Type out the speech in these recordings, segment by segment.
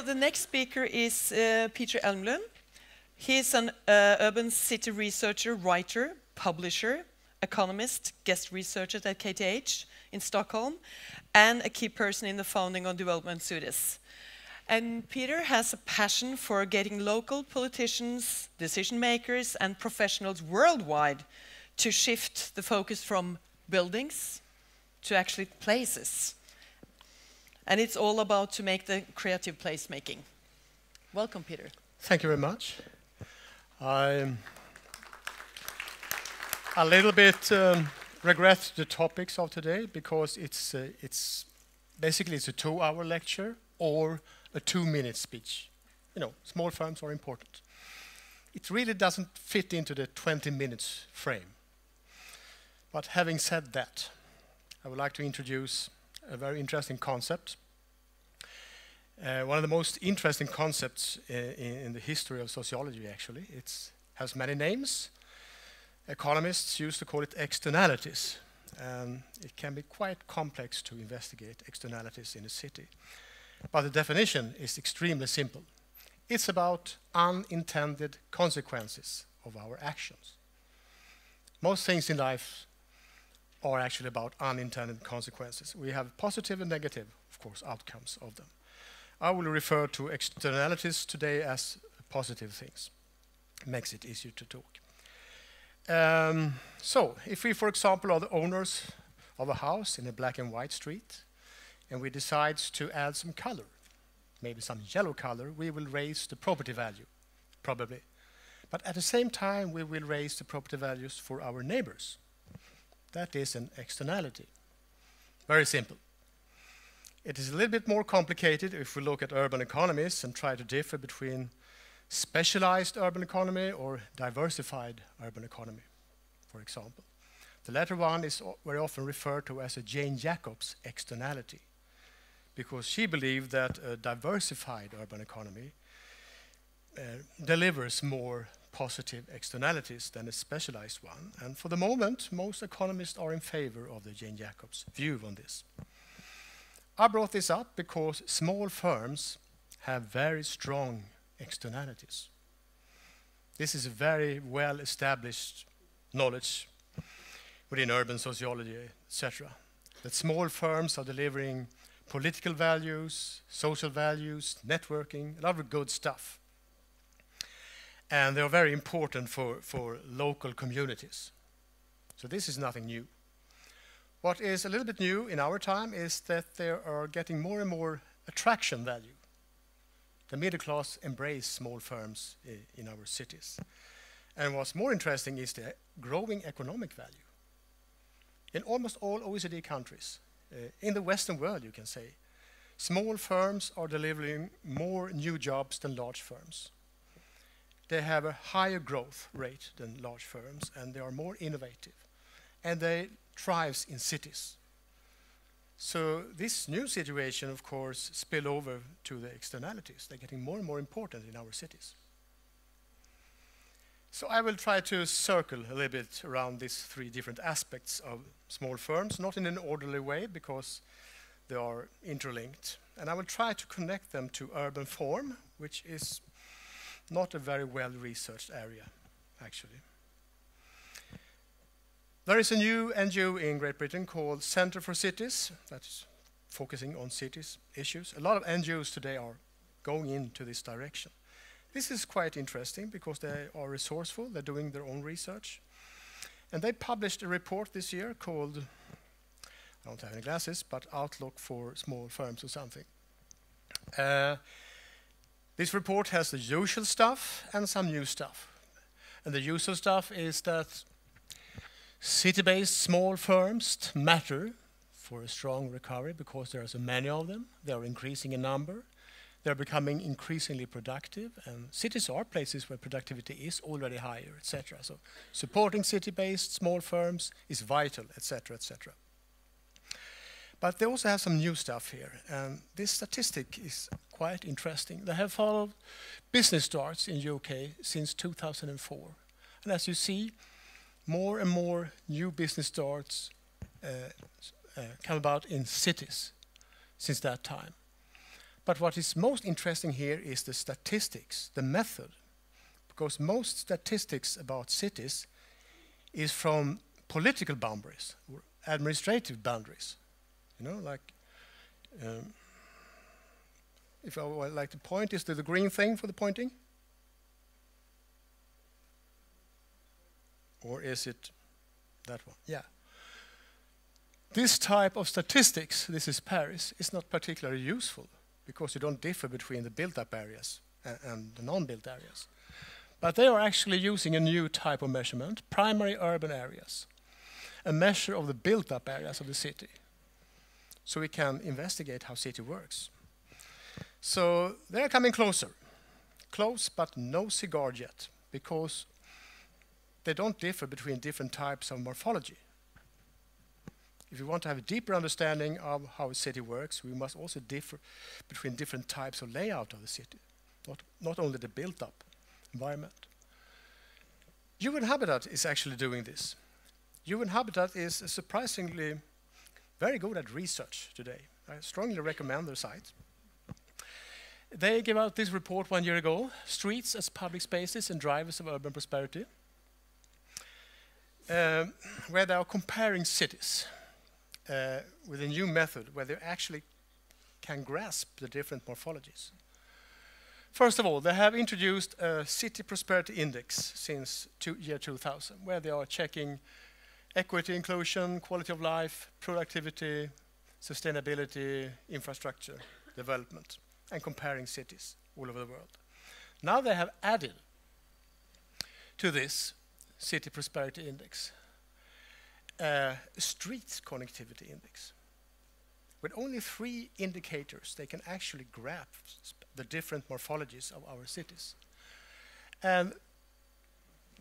the next speaker is Peter Elmlund. He's an urban city researcher, writer, publisher, economist, guest researcher at KTH in Stockholm, and a key person in the founding of Development SUDes. And Peter has a passion for getting local politicians, decision makers, and professionals worldwide to shift the focus from buildings to actually places. And it's all about to make the creative placemaking. Welcome, Peter. Thank you very much. I a little bit regret the topics of today because it's basically a 2-hour lecture or a 2-minute speech. You know, small firms are important. It really doesn't fit into the 20 minutes frame. But having said that, I would like to introduce a very interesting concept. One of the most interesting concepts in the history of sociology, actually. It has many names. Economists used to call it externalities. It can be quite complex to investigate externalities in a city. But the definition is extremely simple. It's about unintended consequences of our actions. Most things in life are actually about unintended consequences. We have positive and negative, of course, outcomes of them. I will refer to externalities today as positive things. Makes it easier to talk. So, if we, for example, are the owners of a house in a black and white street, and we decide to add some color, maybe some yellow color, we will raise the property value, probably. But at the same time, we will raise the property values for our neighbors. That is an externality. Very simple. It is a little bit more complicated if we look at urban economies and try to differ between specialized urban economy or diversified urban economy, for example. The latter one is very often referred to as a Jane Jacobs externality, because she believed that a diversified urban economy delivers more positive externalities than a specialized one. And for the moment, most economists are in favor of the Jane Jacobs view on this. I brought this up because small firms have very strong externalities. This is a very well-established knowledge within urban sociology, etc. That small firms are delivering political values, social values, networking, a lot of good stuff. And they are very important for local communities. So this is nothing new. What is a little bit new in our time is that they are getting more and more attraction value. The middle class embrace small firms in our cities. And what's more interesting is the growing economic value. In almost all OECD countries, in the Western world, you can say, small firms are delivering more new jobs than large firms. They have a higher growth rate than large firms, and they are more innovative. And they thrive in cities. So this new situation, of course, spill over to the externalities. They're getting more and more important in our cities. So I will try to circle a little bit around these 3 different aspects of small firms, not in an orderly way, because they are interlinked. And I will try to connect them to urban form, which is not a very well-researched area, actually. There is a new NGO in Great Britain called Centre for Cities, that's focusing on cities issues. A lot of NGOs today are going into this direction. This is quite interesting because they are resourceful, they're doing their own research. And they published a report this year called, I don't have any glasses, but Outlook for Small Firms or something. This report has the usual stuff and some new stuff. And the usual stuff is that city-based small firms matter for a strong recovery because there are so many of them. They are increasing in number. They're becoming increasingly productive. And cities are places where productivity is already higher, etc. So supporting city-based small firms is vital, etc., etc. But they also have some new stuff here. And this statistic is quite interesting. They have followed business starts in UK since 2004. And as you see, more and more new business starts come about in cities since that time. But what is most interesting here is the statistics, the method, because most statistics about cities is from political boundaries or administrative boundaries. You know, like if I would like to point, is there the green thing for the pointing? Or is it that one? Yeah. This type of statistics, this is Paris, is not particularly useful because you don't differ between the built-up areas and the non-built areas. But they are actually using a new type of measurement, primary urban areas, a measure of the built-up areas of the city. So we can investigate how city works. So they're coming closer. Close, but no cigar yet, because they don't differ between different types of morphology. If we want to have a deeper understanding of how a city works, we must also differ between different types of layout of the city, not only the built-up environment. UN Habitat is actually doing this. UN Habitat is surprisingly very good at research today. I strongly recommend their site. They gave out this report 1 year ago, Streets as Public Spaces and Drivers of Urban Prosperity, where they are comparing cities with a new method where they actually can grasp the different morphologies. First of all, they have introduced a city prosperity index since year 2000, where they are checking equity, inclusion, quality of life, productivity, sustainability, infrastructure, development, and comparing cities all over the world. Now they have added to this city prosperity index a street connectivity index. With only 3 indicators, they can actually grasp the different morphologies of our cities. And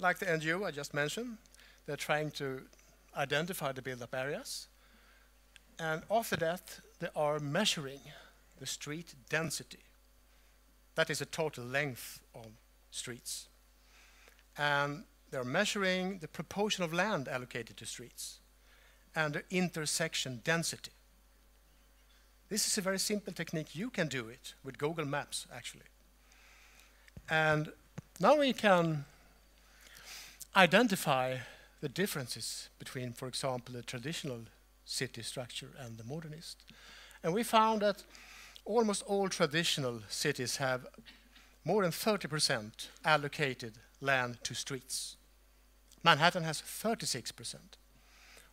like the NGO I just mentioned, they're trying to identify the built-up areas. And after that, they are measuring the street density. That is the total length of streets. And they're measuring the proportion of land allocated to streets and the intersection density. This is a very simple technique. You can do it with Google Maps, actually. And now we can identify the differences between, for example, the traditional city structure and the modernist. And we found that almost all traditional cities have more than 30% allocated land to streets. Manhattan has 36%,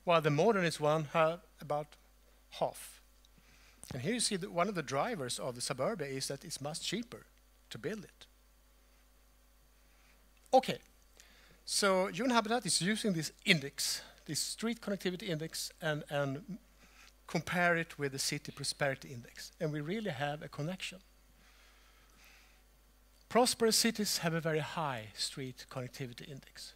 while the modernist one has about half. And here you see that one of the drivers of the suburbia is that it's much cheaper to build it. Okay, so UN Habitat is using this index, this street connectivity index, and compare it with the city prosperity index. And we really have a connection. Prosperous cities have a very high street connectivity index.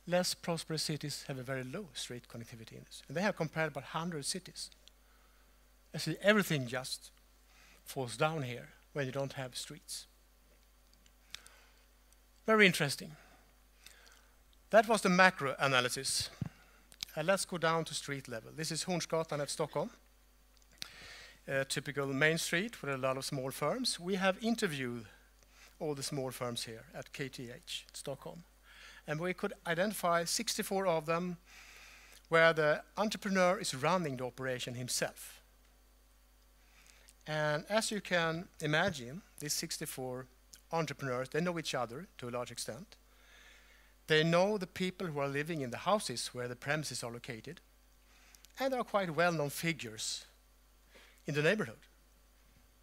Less prosperous cities have a very low street connectivity index. And they have compared about 100 cities. Actually, everything just falls down here when you don't have streets. Very interesting. That was the macro analysis. Let's go down to street level. This is Hornsgatan at Stockholm. A typical main street with a lot of small firms. We have interviewed all the small firms here at KTH, Stockholm. And we could identify 64 of them where the entrepreneur is running the operation himself. And as you can imagine, these 64 entrepreneurs, they know each other to a large extent. They know the people who are living in the houses where the premises are located. And they are quite well-known figures in the neighborhood.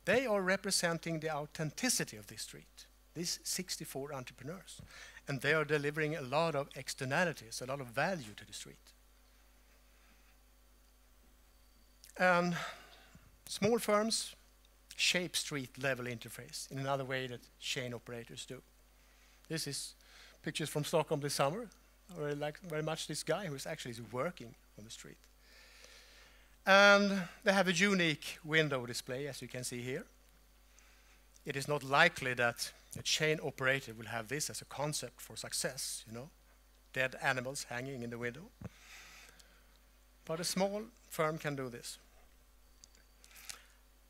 They are representing the authenticity of this street, these 64 entrepreneurs. And they are delivering a lot of externalities, a lot of value to the street. And small firms shape street level interface in another way that chain operators do. This is pictures from Stockholm this summer. I really like very much this guy who is actually working on the street. And they have a unique window display, as you can see here. It is not likely that a chain operator will have this as a concept for success, you know, dead animals hanging in the window. But a small firm can do this.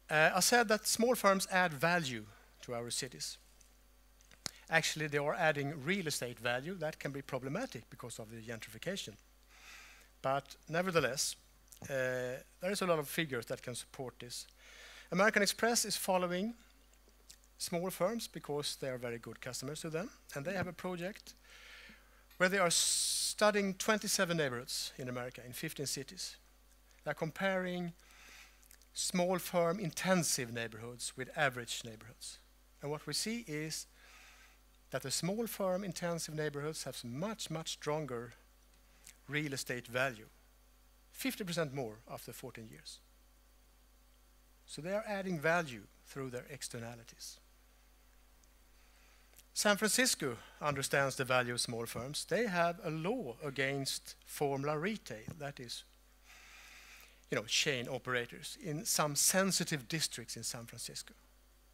I said that small firms add value to our cities. Actually, they are adding real estate value. That can be problematic because of the gentrification. But nevertheless, there is a lot of figures that can support this. American Express is following small firms because they are very good customers to them, and they have a project where they are studying 27 neighborhoods in America, in 15 cities. They're comparing small firm intensive neighborhoods with average neighborhoods. And what we see is that the small firm intensive neighborhoods have much, much stronger real estate value, 50% more after 14 years. So they are adding value through their externalities. San Francisco understands the value of small firms. They have a law against formula retail, that is, chain operators in some sensitive districts in San Francisco.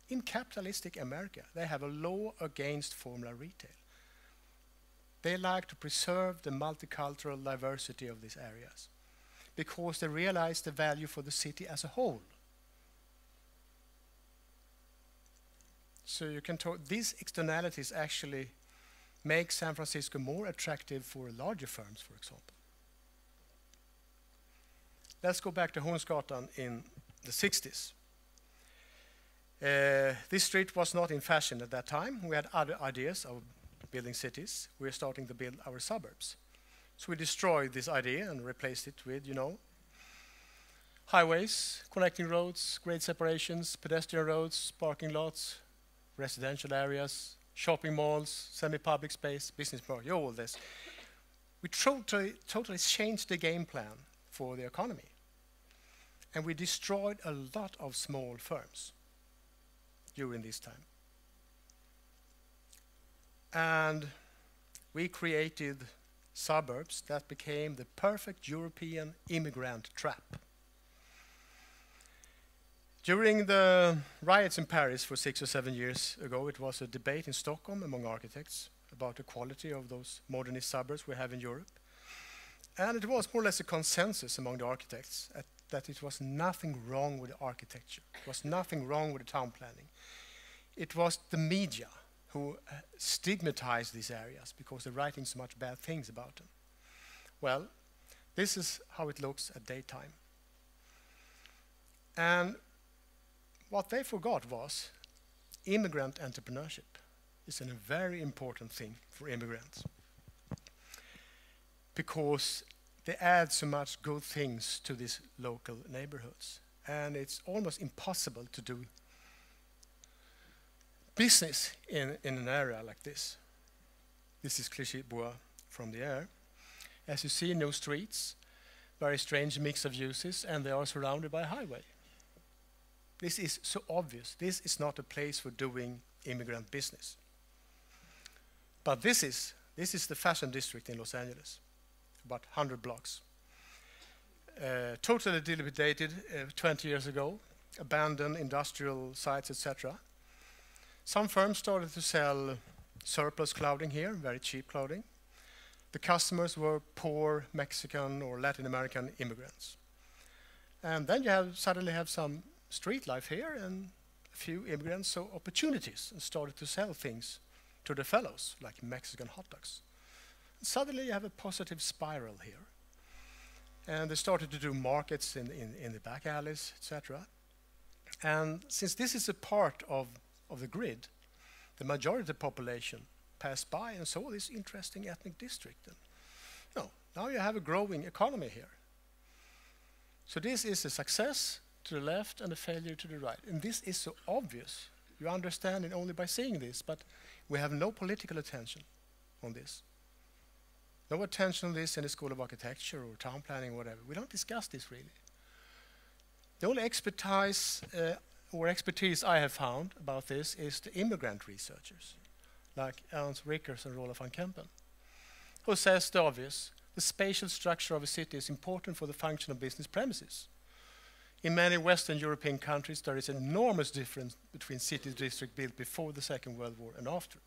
In capitalistic America, they have a law against formula retail. They like to preserve the multicultural diversity of these areas because they realize the value for the city as a whole. So you can talk, these externalities actually make San Francisco more attractive for larger firms, for example. Let's go back to Hornsgatan in the 60s. This street was not in fashion at that time. We had other ideas of building cities. We were starting to build our suburbs. So we destroyed this idea and replaced it with, highways, connecting roads, grade separations, pedestrian roads, parking lots, residential areas, shopping malls, semi-public space, business park, all this. We totally changed the game plan for the economy. And we destroyed a lot of small firms during this time. And we created suburbs that became the perfect European immigrant trap. During the riots in Paris for 6 or 7 years ago, it was a debate in Stockholm among architects about the quality of those modernist suburbs we have in Europe. And it was more or less a consensus among the architects that it was nothing wrong with the architecture. It was nothing wrong with the town planning. It was the media who stigmatized these areas because they're writing so much bad things about them. Well, this is how it looks at daytime. And what they forgot was immigrant entrepreneurship is a very important thing for immigrants because they add so much good things to these local neighborhoods. And it's almost impossible to do business in an area like this. This is Clichy-Bois from the air. As you see, no streets, very strange mix of uses, and they are surrounded by a highway. This is so obvious. This is not a place for doing immigrant business. But this is the fashion district in Los Angeles, about 100 blocks. Totally dilapidated 20 years ago, abandoned industrial sites, etc. Some firms started to sell surplus clothing here, very cheap clothing. The customers were poor Mexican or Latin American immigrants. And then you suddenly have some street life here and a few immigrants saw opportunities and started to sell things to the fellows, like Mexican hot dogs. And suddenly you have a positive spiral here. And they started to do markets in the back alleys, etc. And since this is a part of the grid, the majority of the population passed by and saw this interesting ethnic district. And now you have a growing economy here. So this is a success to the left and a failure to the right. And this is so obvious. You understand it only by seeing this, but we have no political attention on this. No attention on this in the School of Architecture or town planning or whatever. We don't discuss this really. The only expertise I have found about this is the immigrant researchers, like Ernst Rickers and Roland van Kempen, who says the obvious: the spatial structure of a city is important for the function of business premises. In many Western European countries, there is an enormous difference between city districts built before the Second World War and after.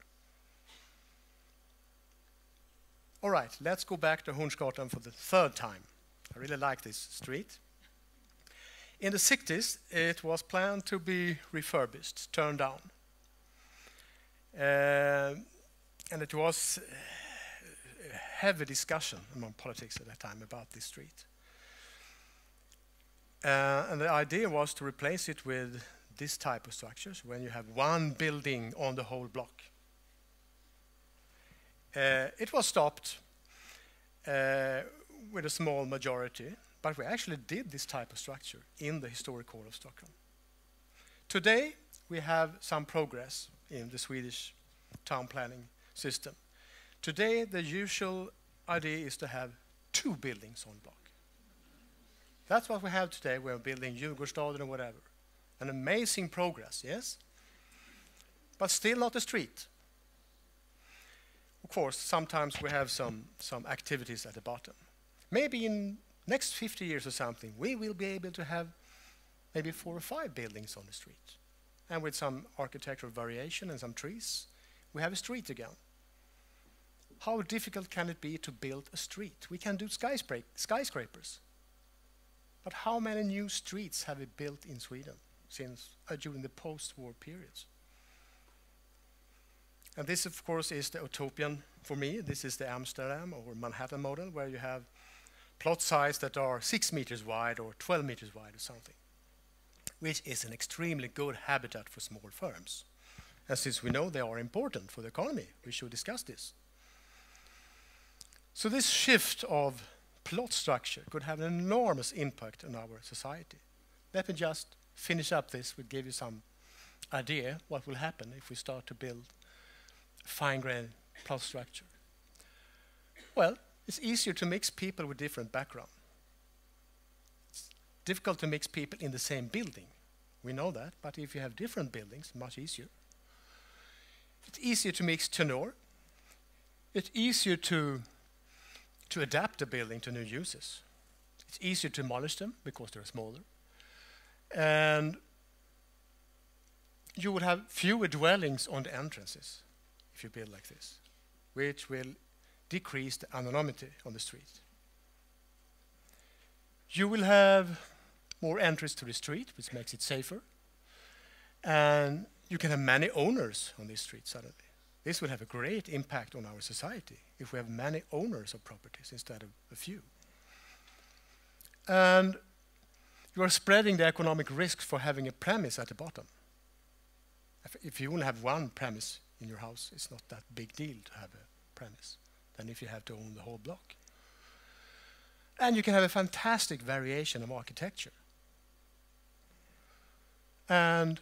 All right, let's go back to Hornsgatan for the third time. I really like this street. In the 60s, it was planned to be refurbished, turned down. And it was a heavy discussion among politics at that time about this street. And the idea was to replace it with this type of structures when you have one building on the whole block. It was stopped with a small majority, but we actually did this type of structure in the historic core of Stockholm. Today, we have some progress in the Swedish town planning system. Today, the usual idea is to have 2 buildings on block. That's what we have today. We're building Djurgårdsstaden or whatever. An amazing progress, yes? But still not a street. Of course, sometimes we have some activities at the bottom. Maybe in next 50 years or something, we will be able to have maybe 4 or 5 buildings on the street. And with some architectural variation and some trees, we have a street again. How difficult can it be to build a street? We can do skyscrapers. But how many new streets have we built in Sweden since during the post-war periods? And this, of course, is the utopian for me. This is the Amsterdam or Manhattan model, where you have plot size that are 6 meters wide or 12 meters wide or something, which is an extremely good habitat for small firms. And since we know they are important for the economy, we should discuss this. So this shift of plot structure could have an enormous impact on our society. Let me just finish up this. We'll give you some idea what will happen if we start to build fine-grained plot structure. Well, it's easier to mix people with different background. It's difficult to mix people in the same building. We know that, but if you have different buildings, much easier. It's easier to mix tenure. It's easier to adapt the building to new uses. It's easier to demolish them because they're smaller. And you would have fewer dwellings on the entrances if you build like this, which will decrease the anonymity on the street. You will have more entries to the street, which makes it safer. And you can have many owners on this street suddenly. This will have a great impact on our society if we have many owners of properties instead of a few. And you are spreading the economic risks for having a premise at the bottom. If you only have one premise in your house, it's not that big deal to have a premise than if you have to own the whole block. And you can have a fantastic variation of architecture. And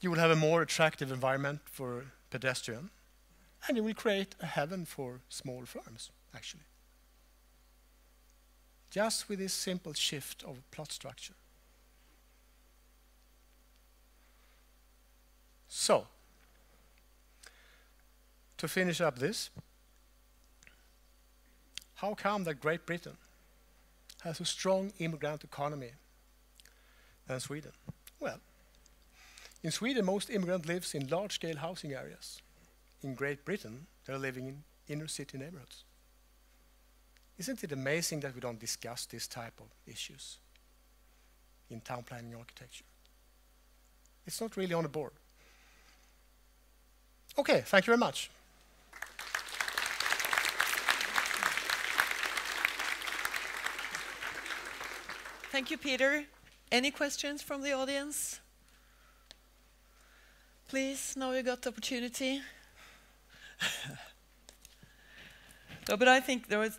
you will have a more attractive environment for pedestrian, and you will create a heaven for small firms, actually. Just with this simple shift of plot structure. So, to finish up this, how come that Great Britain has a strong immigrant economy than Sweden? Well, in Sweden, most immigrants live in large-scale housing areas. In Great Britain, they're living in inner-city neighborhoods. Isn't it amazing that we don't discuss this type of issues in town planning architecture? It's not really on the board. Okay, thank you very much. Thank you, Peter. Any questions from the audience? Please, now you got the opportunity. No, but I think it's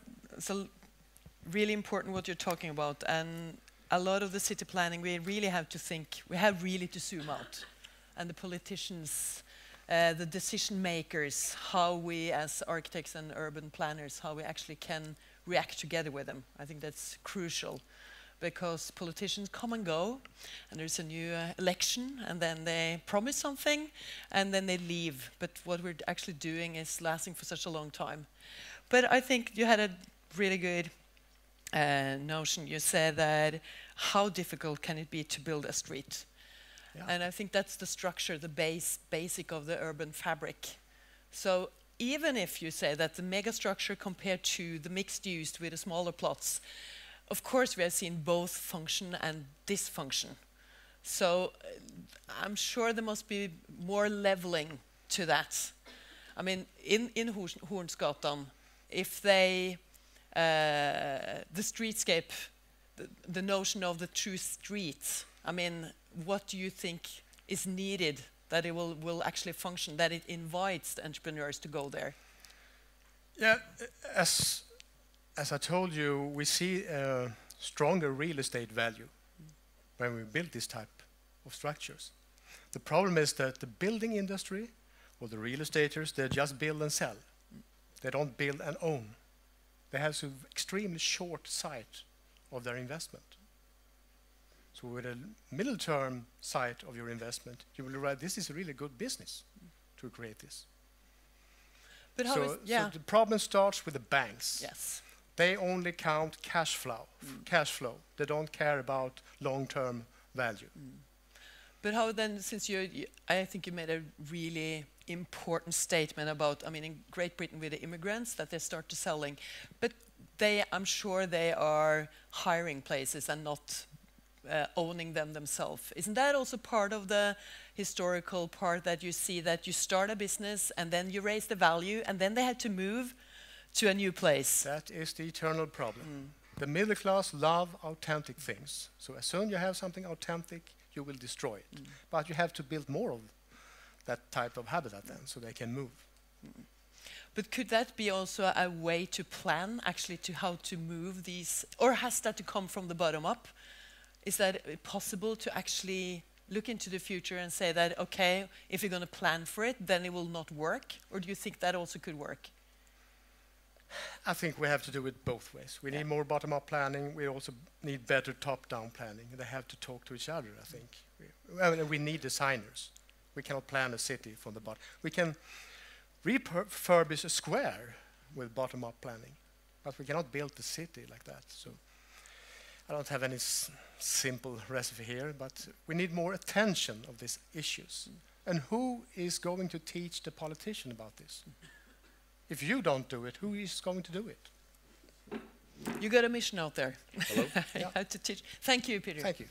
really important what you're talking about, and a lot of the city planning, we really have to think, we have really to zoom out. And the politicians, the decision makers, how we as architects and urban planners, how we actually can react together with them. I think that's crucial. Because politicians come and go, and there's a new election, and then they promise something, and then they leave. But what we're actually doing is lasting for such a long time. But I think you had a really good notion. You said that how difficult can it be to build a street? Yeah. And I think that's the structure, the basic of the urban fabric. So even if you say that the mega structure compared to the mixed use with the smaller plots, of course, we have seen both function and dysfunction. So I'm sure there must be more leveling to that. I mean, in Hornsgatan, if they, the streetscape, the notion of the true streets, I mean, what do you think is needed that it will actually function, that it invites the entrepreneurs to go there? Yeah, as I told you, we see a stronger real estate value when we build this type of structures. The problem is that the building industry or the real estaters, they just build and sell. They don't build and own. They have an extremely short sight of their investment. So with a middle term sight of your investment, you will realize this is a really good business to create this. But how So the problem starts with the banks. Yes. They only count cash flow. They don't care about long-term value. But how then, since I think you made a really important statement about, I mean, in Great Britain with the immigrants, that they start to selling, but I'm sure they are hiring places and not owning them themselves. Isn't that also part of the historical part, that you see that you start a business and then you raise the value and then they have to move to a new place? That is the eternal problem. The middle class love authentic things. So as soon as you have something authentic, you will destroy it. But you have to build more of that type of habitat then, so they can move. But could that be also a way to plan actually to how to move these, or has that to come from the bottom up? Is that possible to actually look into the future and say that, okay, if you're going to plan for it, then it will not work? Or do you think that also could work? I think we have to do it both ways. We need more bottom-up planning. We also need better top-down planning. They have to talk to each other, I think. We need designers. We cannot plan a city from the bottom. We can refurbish a square with bottom-up planning, but we cannot build the city like that. So I don't have any simple recipe here, but we need more attention of these issues. And who is going to teach the politician about this? If you don't do it, who is going to do it? You got a mission out there. Hello? You have to teach. Thank you, Peter. Thank you.